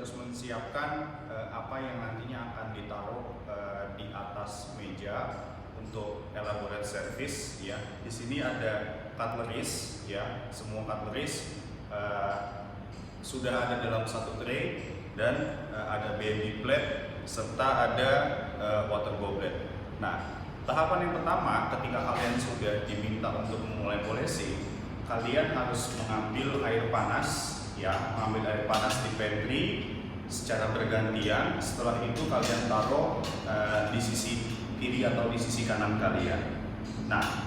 harus menyiapkan apa yang nantinya akan ditaruh di atas meja untuk elaborate service ya. Di sini ada cutleries ya, semua cutleries sudah ada dalam satu tray dan ada BMB plate serta ada water goblet. Nah, tahapan yang pertama ketika kalian sudah diminta untuk memulai polishing, kalian harus mengambil air panas ya, mengambil air panas di pantry secara bergantian. Setelah itu kalian taruh di sisi kiri atau di sisi kanan kalian. Nah,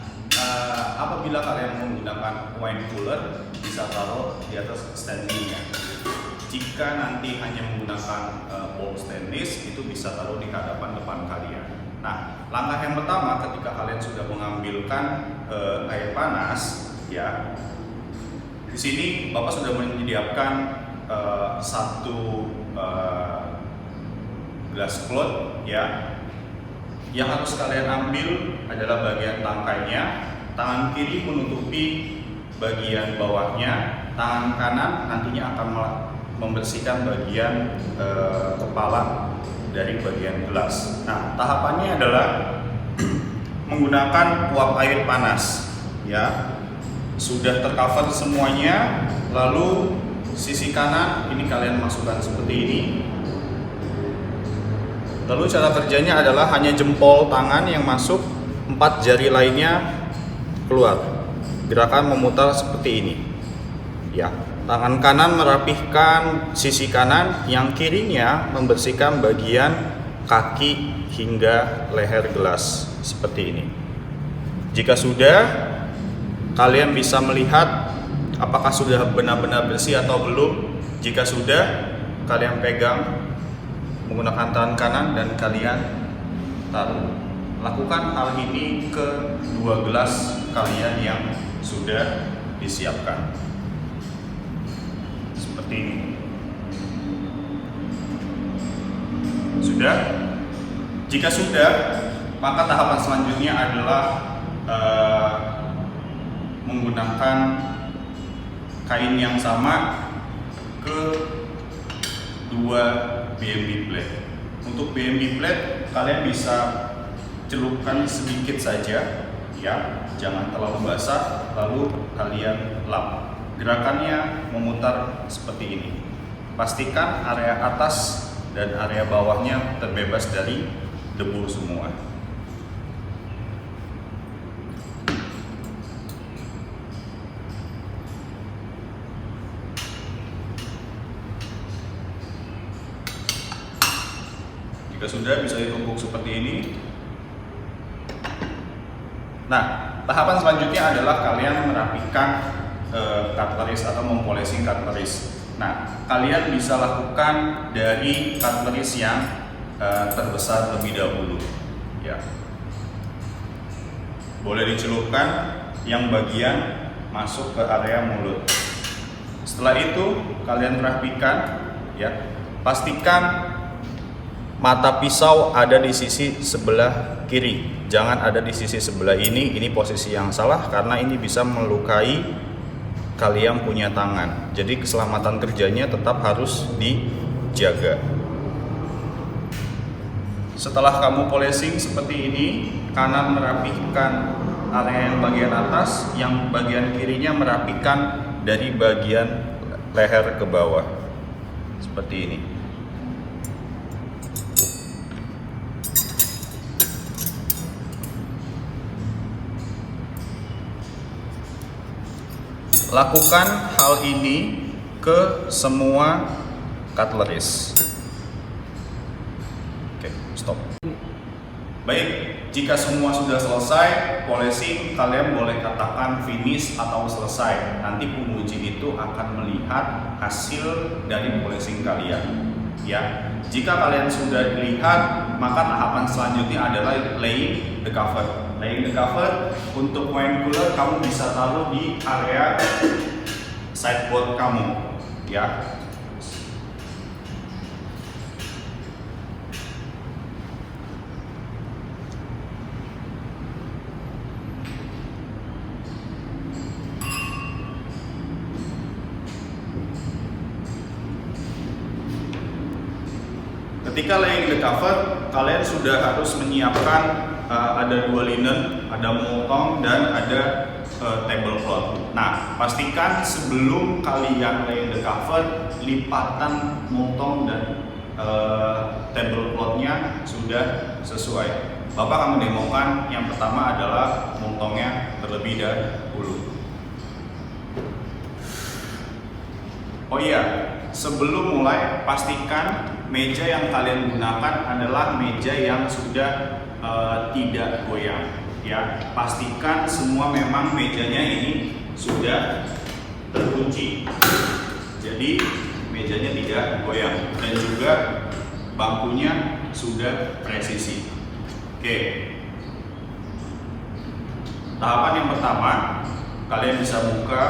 apabila kalian menggunakan wine cooler, bisa taruh di atas standingnya. Jika nanti hanya menggunakan bowl stainless, itu bisa taruh di hadapan depan kalian. Nah, langkah yang pertama ketika kalian sudah mengambilkan air panas, ya, di sini Bapak sudah menyediakan satu gelas cloth, ya. Yang harus kalian ambil adalah bagian tangkainya. Tangan kiri menutupi bagian bawahnya, tangan kanan nantinya akan membersihkan bagian kepala dari bagian gelas. Nah, tahapannya adalah menggunakan uap air panas, ya. Sudah tercover semuanya, lalu sisi kanan ini kalian masukkan seperti ini. Lalu cara kerjanya adalah hanya jempol tangan yang masuk, 4 jari lainnya keluar. Gerakan memutar seperti ini, ya. Tangan kanan merapihkan sisi kanan, yang kirinya membersihkan bagian kaki hingga leher gelas seperti ini. Jika sudah, kalian bisa melihat apakah sudah benar-benar bersih atau belum. Jika sudah, kalian pegang menggunakan tangan kanan dan kalian taruh. Lakukan hal ini ke 2 gelas kalian yang sudah disiapkan. Seperti ini. Sudah? Jika sudah, maka tahapan selanjutnya adalah menggunakan kain yang sama ke 2 BMB plate. Untuk BMB plate kalian bisa celupkan sedikit saja, ya, jangan terlalu basah, lalu kalian lap. Gerakannya memutar seperti ini. Pastikan area atas dan area bawahnya terbebas dari debu semua. Jika sudah, bisa ditumpuk seperti ini. Nah, tahapan selanjutnya adalah kalian merapikan cutleries atau mempolishing cutleries. Nah, kalian bisa lakukan dari cutleries yang terbesar lebih dahulu, ya. Boleh dicelupkan yang bagian masuk ke area mulut. Setelah itu kalian rapikan, ya. Pastikan mata pisau ada di sisi sebelah kiri, jangan ada di sisi sebelah ini. Ini posisi yang salah karena ini bisa melukai kalian punya tangan. Jadi keselamatan kerjanya tetap harus dijaga. Setelah kamu polishing seperti ini, kanan merapihkan area yang bagian atas, yang bagian kirinya merapikan dari bagian leher ke bawah. Seperti ini. Lakukan hal ini ke semua cutleries. Oke, stop. Baik, jika semua sudah selesai polishing, kalian boleh katakan finish atau selesai. Nanti penguji itu akan melihat hasil dari polishing kalian. Ya, jika kalian sudah lihat, maka tahapan selanjutnya adalah laying the cover. Laying the cover untuk wine cooler kamu bisa taruh di area sideboard kamu, ya. Ketika laying the cover, kalian sudah harus menyiapkan ada 2 linen, ada motong dan ada tablecloth. Nah, pastikan sebelum kalian laying the cover, lipatan motong dan tableclothnya sudah sesuai. Bapak akan mendemokan. Yang pertama adalah motongnya terlebih dahulu. Oh iya, sebelum mulai pastikan meja yang kalian gunakan adalah meja yang sudah tidak goyang. Ya, pastikan semua memang mejanya ini sudah terkunci. Jadi mejanya tidak goyang dan juga bangkunya sudah presisi. Oke. Tahapan yang pertama, kalian bisa buka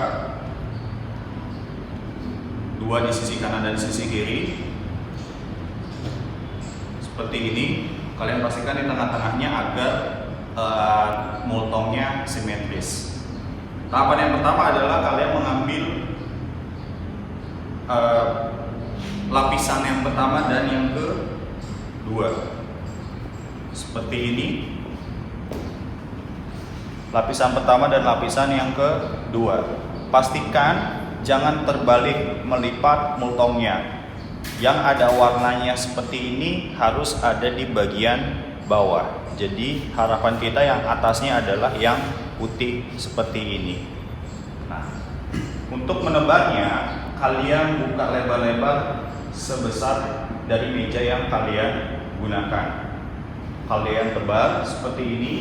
2 di sisi kanan dan sisi kiri. Seperti ini. Kalian pastikan di tengah-tengahnya agar moltongnya simetris. Tahapan yang pertama adalah kalian mengambil lapisan yang pertama dan yang kedua. Seperti ini. Lapisan pertama dan lapisan yang kedua. Pastikan jangan terbalik melipat moltongnya. Yang ada warnanya seperti ini harus ada di bagian bawah. Jadi harapan kita yang atasnya adalah yang putih seperti ini. Nah, untuk menebarnya kalian buka lebar-lebar sebesar dari meja yang kalian gunakan. Kalian tebar seperti ini.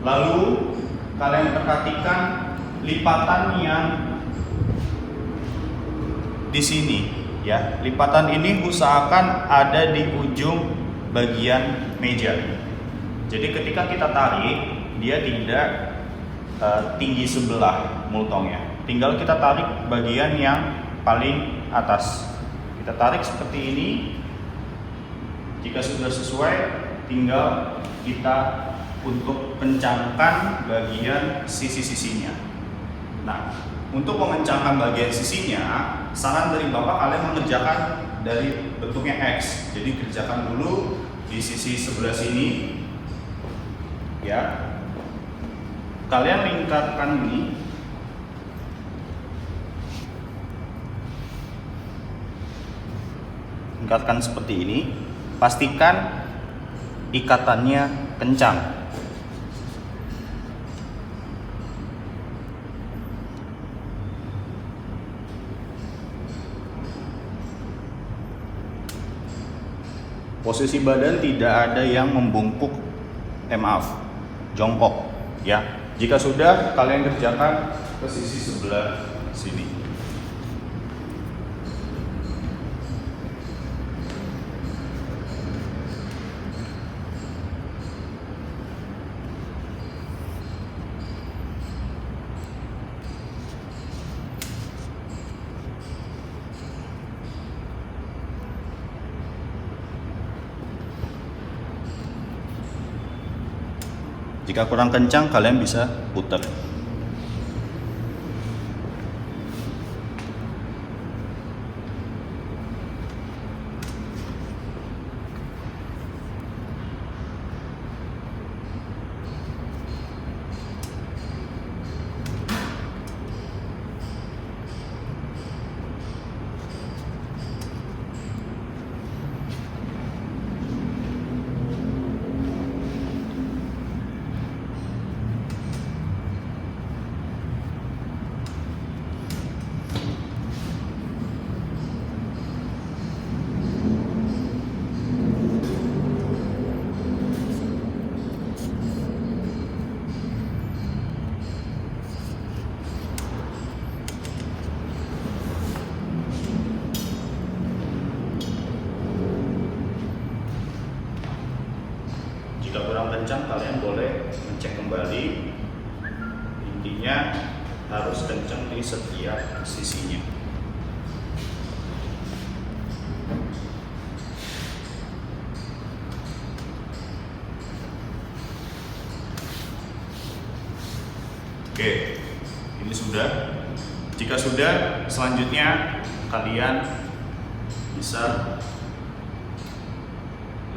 Lalu kalian perhatikan lipatan yang di sini. Ya, lipatan ini usahakan ada di ujung bagian meja. Jadi ketika kita tarik, dia tidak tinggi sebelah moltongnya. Tinggal kita tarik bagian yang paling atas. Kita tarik seperti ini. Jika sudah sesuai, tinggal kita untuk kencangkan bagian sisi-sisinya. Nah, untuk mengencangkan bagian sisinya, saran dari Bapak kalian mengerjakan dari bentuknya X. Jadi kerjakan dulu di sisi sebelah sini. Ya. Kalian lingkarkan ini. Lingkarkan seperti ini. Pastikan ikatannya kencang. Posisi badan tidak ada yang membungkuk, jongkok ya. Jika sudah, kalian kerjakan ke sisi sebelah sini. Jika kurang kencang, kalian bisa putar. Jika kurang kencang, kalian boleh ngecek kembali. Intinya harus kencang di setiap sisinya. Oke, ini sudah. Jika sudah, selanjutnya kalian bisa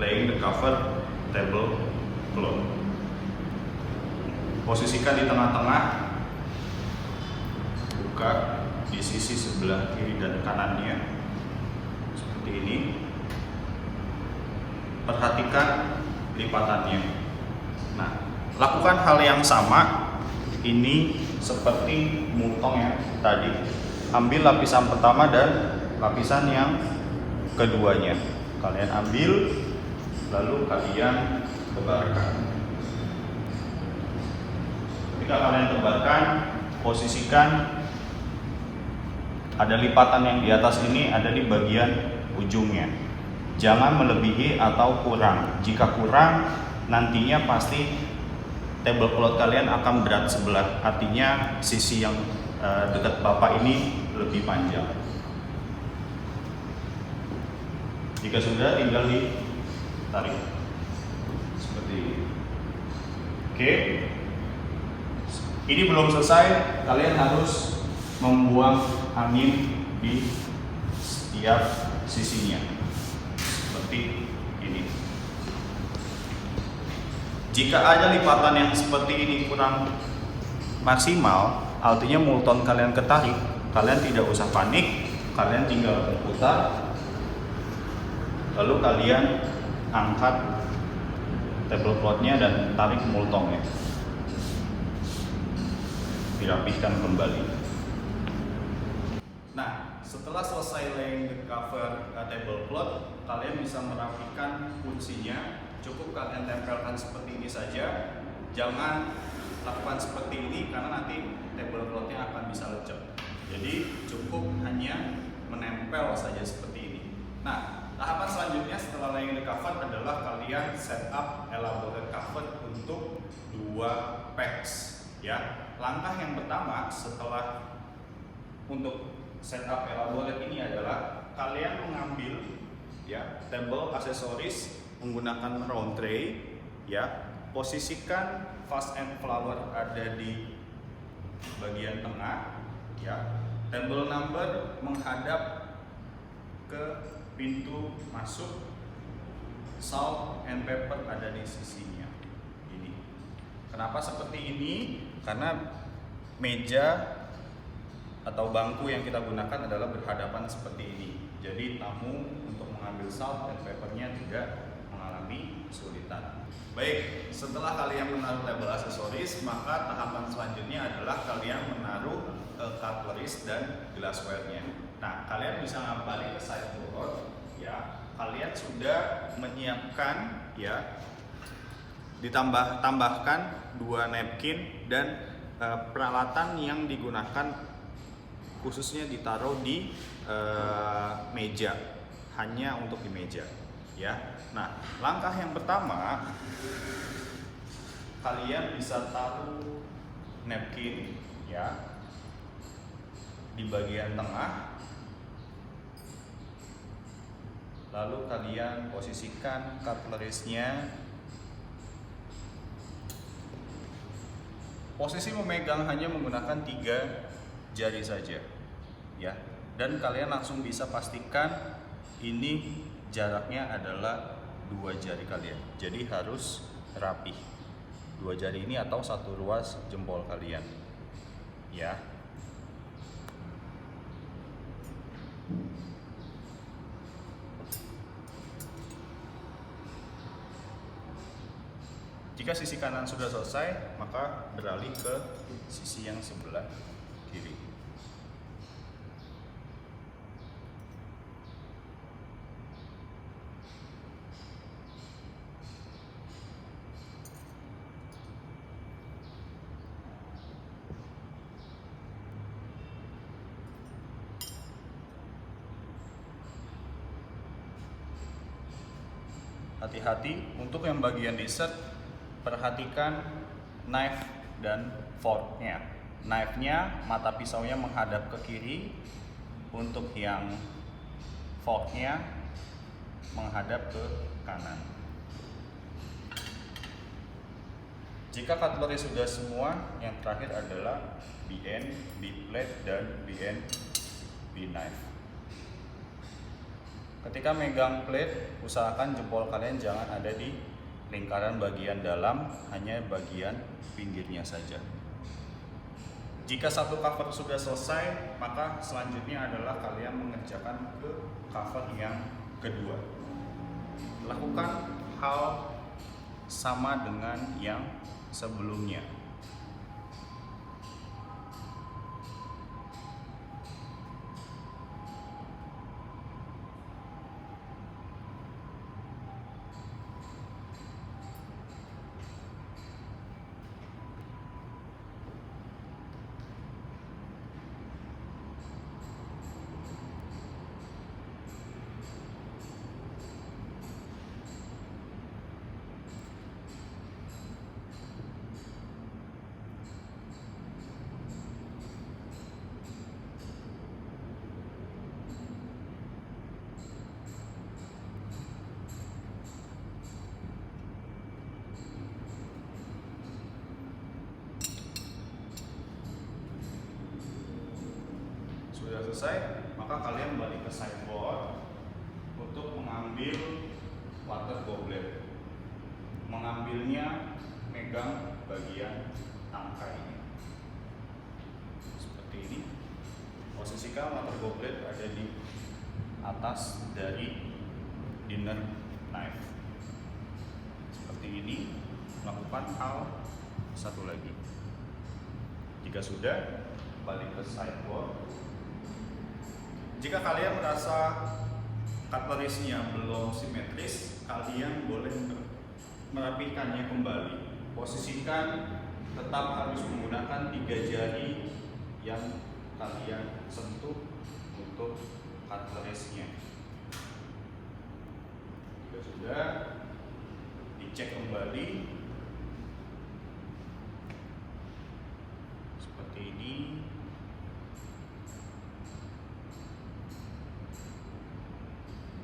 laying the cover tablecloth. Posisikan di tengah-tengah, buka di sisi sebelah kiri dan kanannya seperti ini. Perhatikan lipatannya. Nah, lakukan hal yang sama ini seperti multong yang tadi. Ambil lapisan pertama dan lapisan yang keduanya. Kalian ambil, lalu kalian tebarkan. Ketika kalian tebarkan, posisikan ada lipatan yang di atas ini ada di bagian ujungnya. Jangan melebihi atau kurang. Jika kurang, nantinya pasti tablecloth kalian akan berat sebelah. Artinya sisi yang dekat bapak ini lebih panjang. Jika sudah, tinggal ditarik seperti ini. Oke. Ini belum selesai. Kalian harus membuang angin di setiap sisinya seperti ini. Jika ada lipatan yang seperti ini kurang maksimal, artinya multon kalian ketarik, kalian tidak usah panik, kalian tinggal berputar, lalu kalian angkat tableclothnya dan tarik multongnya, dirapihkan kembali. Nah, setelah selesai laying the cover tablecloth, kalian bisa merapikan kuncinya. Cukup kalian tempelkan seperti ini saja. Jangan lakukan seperti ini karena nanti tableclothnya akan bisa lecek. Jadi cukup hanya menempel saja seperti ini. Nah, tahapan selanjutnya setelah laying the cover adalah kalian set up elaborate cover untuk 2 packs ya. Langkah yang pertama setelah untuk setup elaborate ini adalah kalian mengambil ya table aksesoris menggunakan round tray ya. Posisikan vase and flower ada di bagian tengah ya. Table number menghadap ke pintu masuk. Salt and pepper ada di sisinya. Ini. Kenapa seperti ini? Karena meja atau bangku yang kita gunakan adalah berhadapan seperti ini. Jadi tamu untuk mengambil salt dan peppernya tidak mengalami kesulitan. Baik, setelah kalian menaruh label aksesoris, maka tahapan selanjutnya adalah kalian menaruh cutleries dan glassware-nya. Nah, kalian bisa kembali ke sideboard ya. Kalian sudah menyiapkan ya, tambahkan 2 napkin dan peralatan yang digunakan khususnya ditaruh di meja, hanya untuk di meja ya. Nah, langkah yang pertama kalian bisa taruh napkin ya di bagian tengah, lalu kalian posisikan cutleries-nya. Posisi memegang hanya menggunakan 3 jari saja ya, dan kalian langsung bisa pastikan ini jaraknya adalah 2 jari kalian, jadi harus rapih 2 jari ini atau 1 ruas jempol kalian ya. Jika sisi kanan sudah selesai, maka beralih ke sisi yang sebelah kiri. Hati-hati untuk yang bagian dessert, perhatikan knife dan forknya. Knife-nya, mata pisaunya menghadap ke kiri, untuk yang forknya menghadap ke kanan. Jika cutlery sudah semua, yang terakhir adalah B-end, B-plate, dan B-end, B-knife. Ketika megang plate, usahakan jempol kalian jangan ada di lingkaran bagian dalam, hanya bagian pinggirnya saja. Jika satu cover sudah selesai, maka selanjutnya adalah kalian mengerjakan ke cover yang kedua. Lakukan hal sama dengan yang sebelumnya. Sudah selesai, maka kalian balik ke sideboard untuk mengambil water goblet. Mengambilnya megang bagian tangkai ini, seperti ini. Posisikan water goblet ada di atas dari dinner knife, seperti ini. Lakukan hal satu lagi. Jika sudah, balik ke sideboard. Jika kalian merasa cutlery-nya belum simetris, kalian boleh merapikannya kembali. Posisikan tetap harus menggunakan 3 jari yang kalian sentuh untuk cutlery-nya. Jika sudah, dicek kembali seperti ini.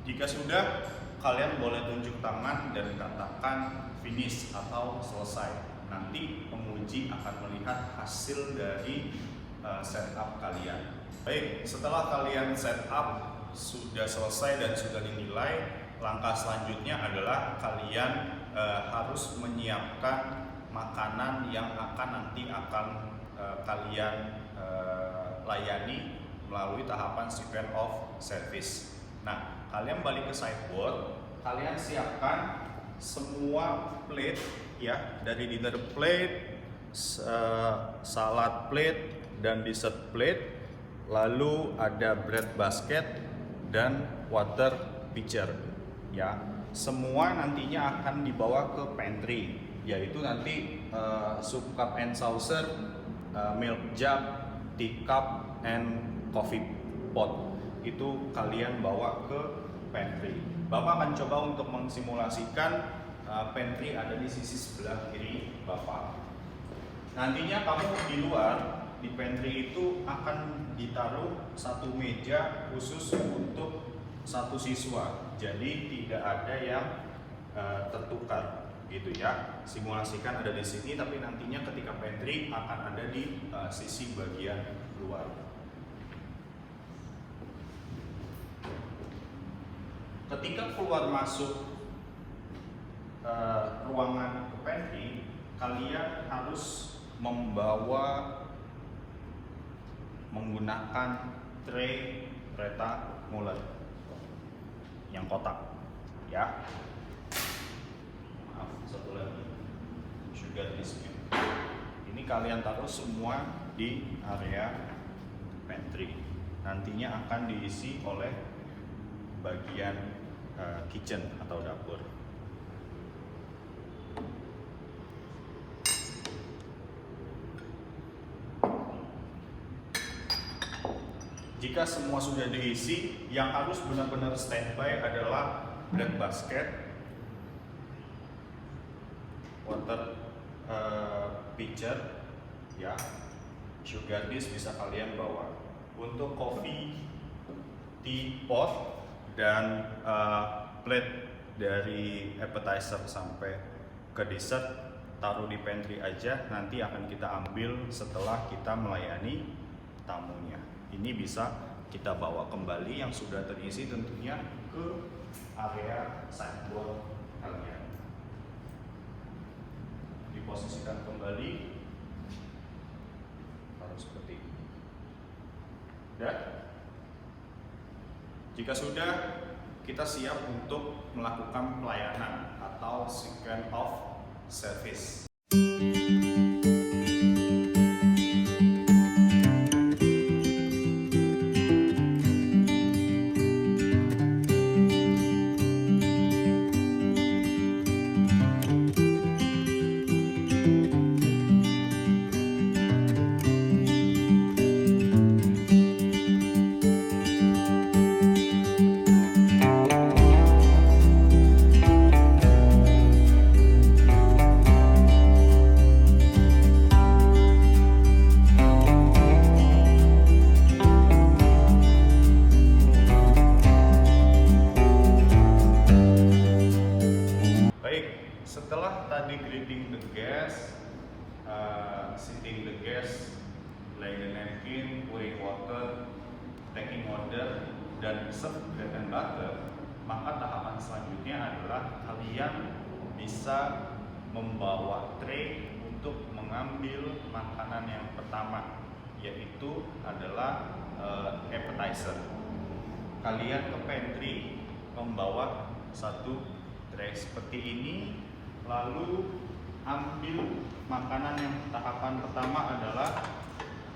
Jika sudah, kalian boleh tunjuk tangan dan katakan finish atau selesai. Nanti penguji akan melihat hasil dari setup kalian. Baik, setelah kalian setup sudah selesai dan sudah dinilai, langkah selanjutnya adalah kalian harus menyiapkan makanan yang nanti akan kalian layani melalui tahapan sequence of service. Nah, kalian balik ke sideboard, kalian siapkan semua plate ya, dari dinner plate, salad plate, dan dessert plate, lalu ada bread basket dan water pitcher ya. Semua nantinya akan dibawa ke pantry, yaitu nanti soup cup and saucer, milk jug, teacup, and coffee pot. Itu kalian bawa ke pantry. Bapak akan coba untuk mensimulasikan pantry ada di sisi sebelah kiri Bapak. Nantinya kamu di luar, di pantry itu akan ditaruh satu meja khusus untuk satu siswa. Jadi tidak ada yang tertukar gitu ya. Simulasikan ada di sini, tapi nantinya ketika pantry akan ada di sisi bagian luar. Ketika keluar masuk ruangan ke pantry, kalian harus membawa menggunakan tray Preta Muller yang kotak ya. Maaf, satu lagi sugar disknya. Ini kalian taruh semua di area pantry. Nantinya akan diisi oleh bagian kitchen atau dapur. Jika semua sudah diisi, yang harus benar-benar standby adalah bread basket, water pitcher, ya, sugar dish bisa kalian bawa. Untuk coffee, tea pot, dan plate dari appetizer sampai ke dessert taruh di pantry aja, nanti akan kita ambil setelah kita melayani tamunya. ini bisa kita bawa kembali yang sudah terisi tentunya ke area sideboard kalian. Diposisikan kembali harus seperti ini. Dan jika sudah, kita siap untuk melakukan pelayanan atau second of service. Setelah tadi greeting the guest, sitting the guest, laying the napkin, pouring water, taking order, dan serve bread and butter, maka tahapan selanjutnya adalah kalian bisa membawa tray untuk mengambil makanan yang pertama, yaitu adalah appetizer. Kalian ke pantry membawa satu tray seperti ini, lalu ambil makanan yang tahapan pertama adalah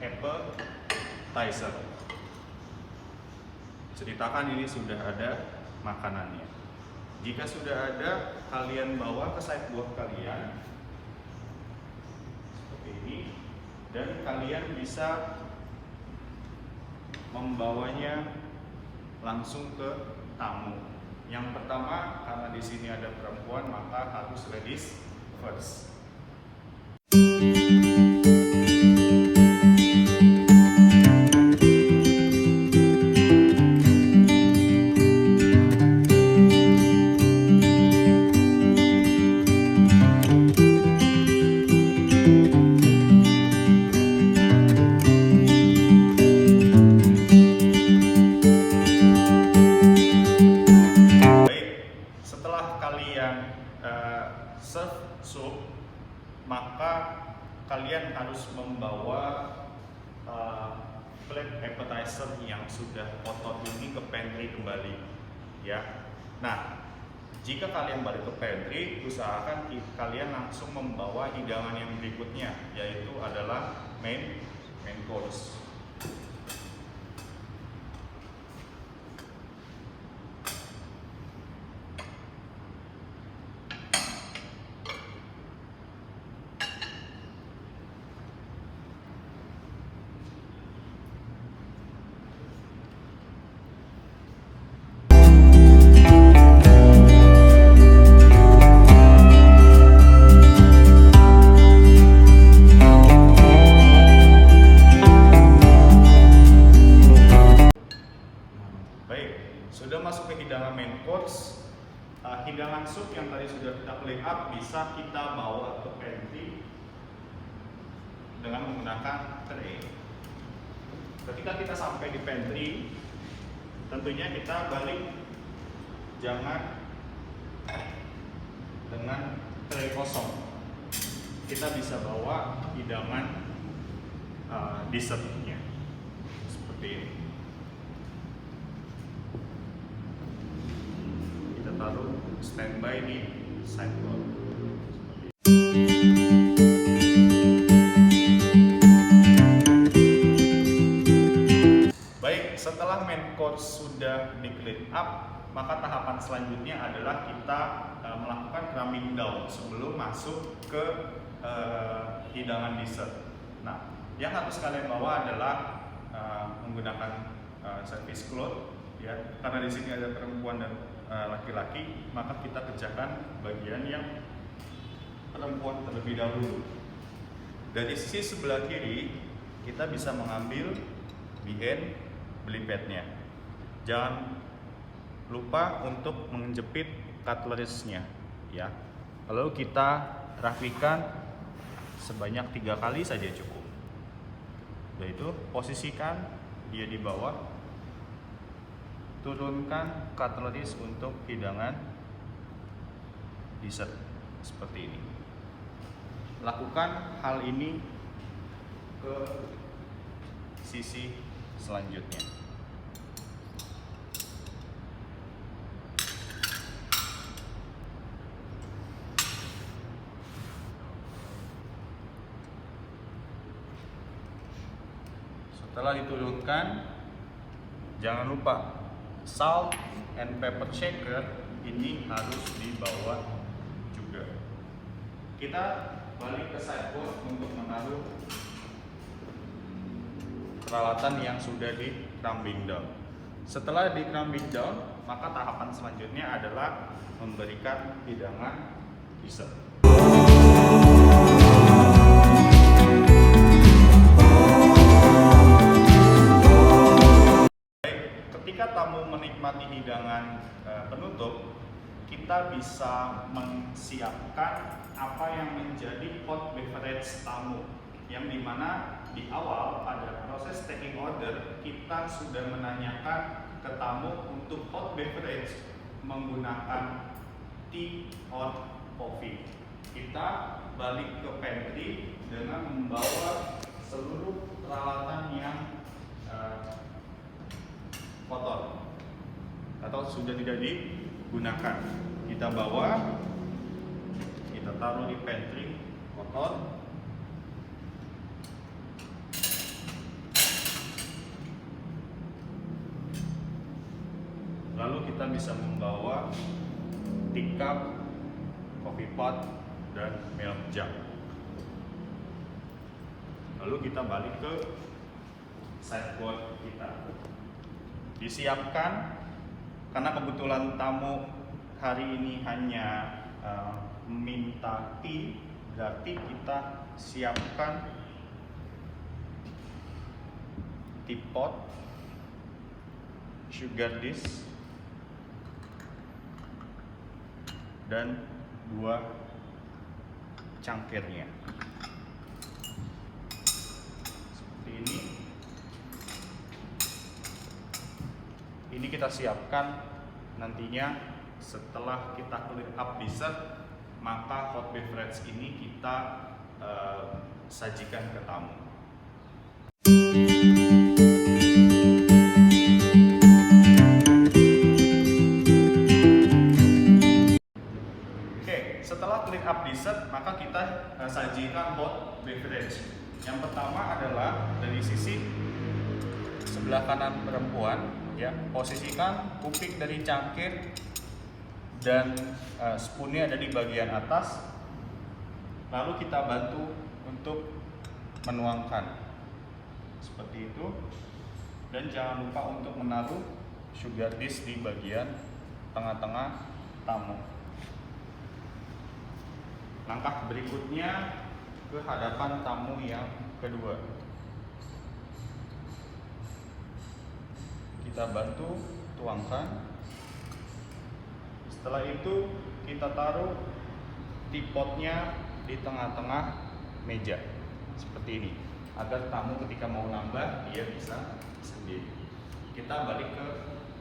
appetizer. Ceritakan ini sudah ada makanannya. Jika sudah ada, kalian bawa ke sideboard kalian seperti ini, dan kalian bisa membawanya langsung ke tamu. Yang pertama, karena di sini ada perempuan, maka harus ladies first. Serve soup, maka kalian harus membawa plate appetizer yang sudah kotor ini ke pantry kembali, ya. Nah, jika kalian balik ke pantry, usahakan kalian langsung membawa hidangan yang berikutnya, yaitu adalah main course. Sudah masuk ke hidangan main course, hidangan sup yang tadi sudah kita clean up bisa kita bawa ke pantry dengan menggunakan tray. Ketika kita sampai di pantry, tentunya kita balik, jangan dengan tray kosong. Kita bisa bawa hidangan dessertnya seperti ini. Taruh standby di sideboard. Baik, setelah main course sudah di clean up, maka tahapan selanjutnya adalah kita melakukan crumbing down sebelum masuk ke hidangan dessert. Nah, yang harus kalian bawa adalah menggunakan service cloth, ya, karena di sini ada perempuan dan laki-laki, maka kita kerjakan bagian yang perempuan terlebih dahulu. Dari sisi sebelah kiri, kita bisa mengambil beli padnya. Jangan lupa untuk menjepit cutlery-nya, ya. Lalu kita rapikan sebanyak 3 kali saja cukup. Yaitu posisikan dia di bawah. Turunkan cutleries untuk hidangan dessert seperti ini. Lakukan hal ini ke sisi selanjutnya. Setelah diturunkan, jangan lupa salt and pepper shaker ini harus dibawa juga. Kita balik ke sideboard untuk menaruh peralatan yang sudah di crumbing down. Setelah di crumbing down, maka tahapan selanjutnya adalah memberikan hidangan dessert. Ketika tamu menikmati hidangan penutup, kita bisa menyiapkan apa yang menjadi hot beverage tamu, yang dimana di awal pada proses taking order kita sudah menanyakan ke tamu untuk hot beverage menggunakan tea or coffee. Kita balik ke pantry dengan membawa seluruh peralatan yang kotor atau sudah tidak digunakan. Kita bawa, kita taruh di pantry kotor. Lalu kita bisa membawa teacup, coffee pot, dan milk jug. Lalu kita balik ke sideboard kita. Disiapkan, karena kebetulan tamu hari ini hanya minta tea, berarti kita siapkan teapot, sugar dish, dan 2 cangkirnya. Seperti ini. Ini kita siapkan nantinya setelah kita clear up dessert, maka hot beverage ini kita sajikan ke tamu. Oke, setelah clear up dessert, maka kita sajikan hot beverage. Yang pertama adalah dari sisi sebelah kanan perempuan. Ya, posisikan kuping dari cangkir dan spoonnya ada di bagian atas. Lalu kita bantu untuk menuangkan seperti itu, dan jangan lupa untuk menaruh sugar dish di bagian tengah-tengah tamu. Langkah berikutnya ke hadapan tamu yang kedua. Kita bantu tuangkan. Setelah itu kita taruh teapotnya di tengah-tengah meja seperti ini, agar tamu ketika mau nambah dia bisa sendiri. Kita balik ke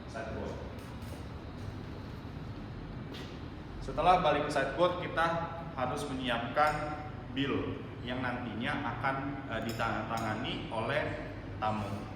sideboard. Setelah balik ke sideboard, kita harus menyiapkan bill yang nantinya akan ditandatangani oleh tamu.